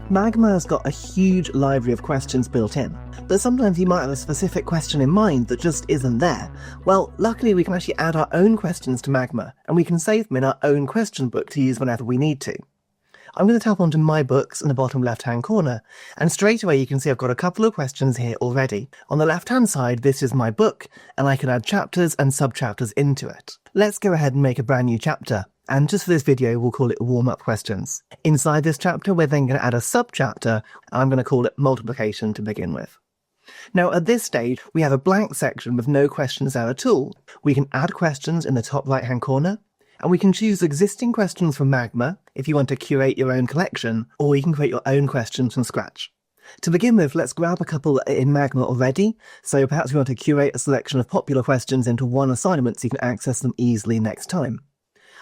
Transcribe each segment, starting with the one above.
Magma has got a huge library of questions built in, but sometimes you might have a specific question in mind that just isn't there. Well, luckily we can actually add our own questions to Magma, and we can save them in our own question book to use whenever we need to. I'm going to tap onto My Books in the bottom left-hand corner, and straight away you can see I've got a couple of questions here already. On the left-hand side, this is my book, and I can add chapters and sub-chapters into it. Let's go ahead and make a brand new chapter. And just for this video, we'll call it warm-up questions. Inside this chapter, we're then going to add a sub-chapter, and I'm going to call it multiplication to begin with. Now, at this stage, we have a blank section with no questions there at all. We can add questions in the top right-hand corner, and we can choose existing questions from Magma if you want to curate your own collection, or you can create your own questions from scratch. To begin with, let's grab a couple in Magma already, so perhaps we want to curate a selection of popular questions into one assignment so you can access them easily next time.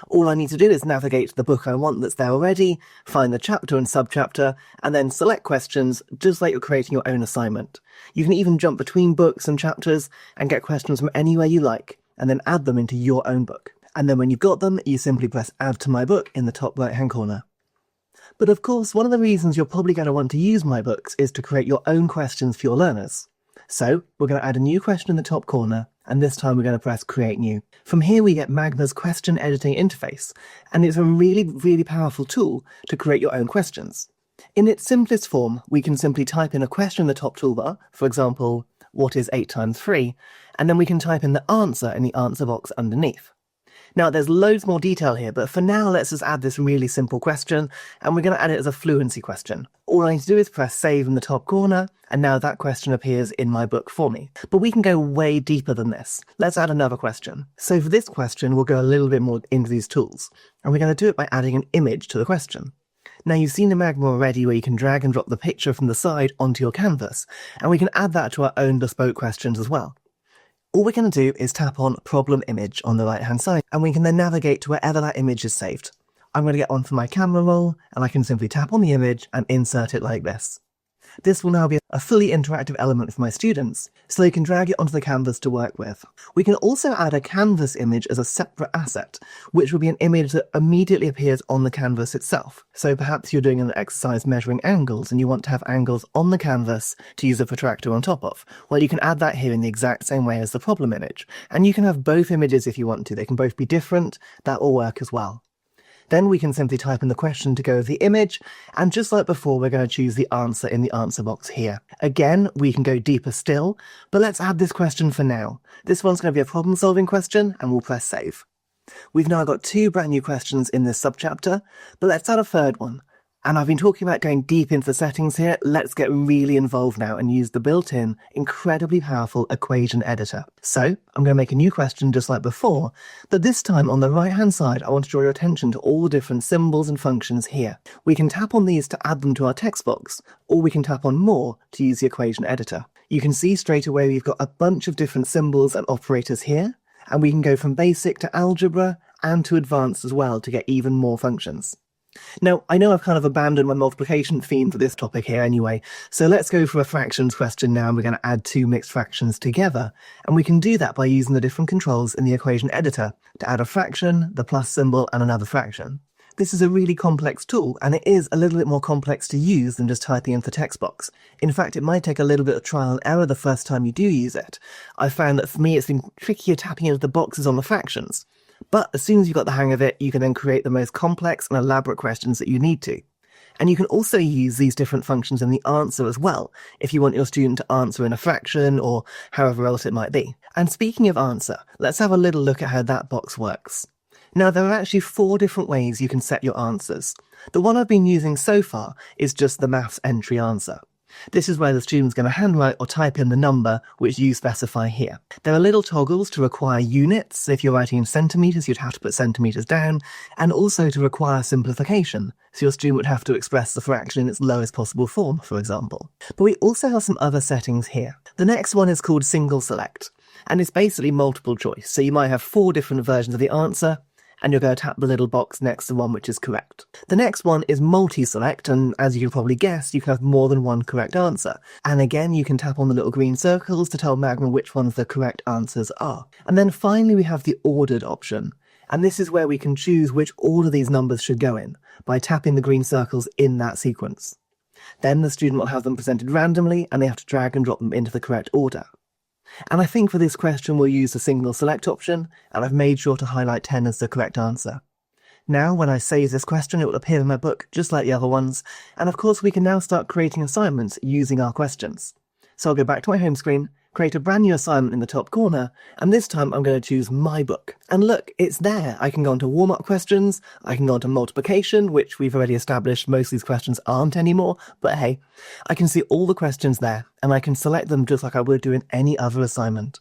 All I need to do is navigate to the book I want that's there already, find the chapter and subchapter, and then select questions just like you're creating your own assignment. You can even jump between books and chapters and get questions from anywhere you like, and then add them into your own book. And then when you've got them, you simply press Add to My Book in the top right-hand corner. But of course, one of the reasons you're probably going to want to use My Books is to create your own questions for your learners. So we're going to add a new question in the top corner, and this time we're going to press Create New. From here we get Magma's question editing interface, and it's a really powerful tool to create your own questions. In its simplest form, we can simply type in a question in the top toolbar, for example, what is 8 times 3, and then we can type in the answer in the answer box underneath. Now, there's loads more detail here, but for now, let's just add this really simple question, and we're going to add it as a fluency question. All I need to do is press Save in the top corner, and now that question appears in my book for me. But we can go way deeper than this. Let's add another question. So for this question, we'll go a little bit more into these tools, and we're going to do it by adding an image to the question. Now, you've seen in Magma already where you can drag and drop the picture from the side onto your canvas, and we can add that to our own bespoke questions as well. All we're going to do is tap on Problem Image on the right-hand side, and we can then navigate to wherever that image is saved. I'm going to get onto my camera roll, and I can simply tap on the image and insert it like this. This will now be a fully interactive element for my students, so they can drag it onto the canvas to work with. We can also add a canvas image as a separate asset, which will be an image that immediately appears on the canvas itself. So perhaps you're doing an exercise measuring angles and you want to have angles on the canvas to use a protractor on top of. Well, you can add that here in the exact same way as the problem image. And you can have both images if you want to. They can both be different. That will work as well. Then we can simply type in the question to go with the image, and just like before, we're going to choose the answer in the answer box here. Again, we can go deeper still, but let's add this question for now. This one's going to be a problem-solving question, and we'll press Save. We've now got 2 brand new questions in this subchapter, but let's add a third one. And I've been talking about going deep into the settings here. Let's get really involved now and use the built-in, incredibly powerful equation editor. So I'm going to make a new question just like before, but this time on the right-hand side, I want to draw your attention to all the different symbols and functions here. We can tap on these to add them to our text box, or we can tap on More to use the equation editor. You can see straight away we've got a bunch of different symbols and operators here, and we can go from basic to algebra and to advanced as well to get even more functions. Now, I know I've kind of abandoned my multiplication theme for this topic here anyway, so let's go for a fractions question now, and we're going to add 2 mixed fractions together, and we can do that by using the different controls in the equation editor to add a fraction, the plus symbol, and another fraction. This is a really complex tool, and it is a little bit more complex to use than just typing into the text box. In fact, it might take a little bit of trial and error the first time you do use it. I found that for me it's been trickier tapping into the boxes on the fractions. But as soon as you've got the hang of it, you can then create the most complex and elaborate questions that you need to. And you can also use these different functions in the answer as well, if you want your student to answer in a fraction or however else it might be. And speaking of answer, let's have a little look at how that box works. Now, there are actually 4 different ways you can set your answers. The one I've been using so far is just the maths entry answer. This is where the student's going to handwrite or type in the number which you specify here. There are little toggles to require units. If you're writing in centimetres, you'd have to put centimetres down, and also to require simplification. So your student would have to express the fraction in its lowest possible form, for example. But we also have some other settings here. The next one is called single select, and it's basically multiple choice. So you might have 4 different versions of the answer, and you're going to tap the little box next to the one which is correct. The next one is multi-select, and as you can probably guess, you can have more than one correct answer. And again, you can tap on the little green circles to tell Magma which ones the correct answers are. And then finally, we have the ordered option. And this is where we can choose which order these numbers should go in by tapping the green circles in that sequence. Then the student will have them presented randomly and they have to drag and drop them into the correct order. And I think for this question we'll use the single select option, and I've made sure to highlight 10 as the correct answer. Now, when I save this question, it will appear in my book, just like the other ones, and of course we can now start creating assignments using our questions. So I'll go back to my home screen, create a brand new assignment in the top corner, and this time I'm going to choose my book. And look, it's there. I can go on to warm-up questions, I can go on to multiplication, which we've already established most of these questions aren't anymore, but hey, I can see all the questions there, and I can select them just like I would do in any other assignment.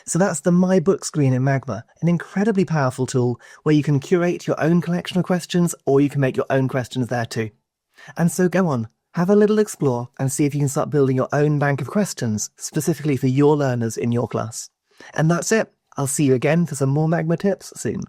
So that's the My Book screen in Magma, an incredibly powerful tool where you can curate your own collection of questions, or you can make your own questions there too. And so go on, have a little explore and see if you can start building your own bank of questions, specifically for your learners in your class. And that's it. I'll see you again for some more Magma tips soon.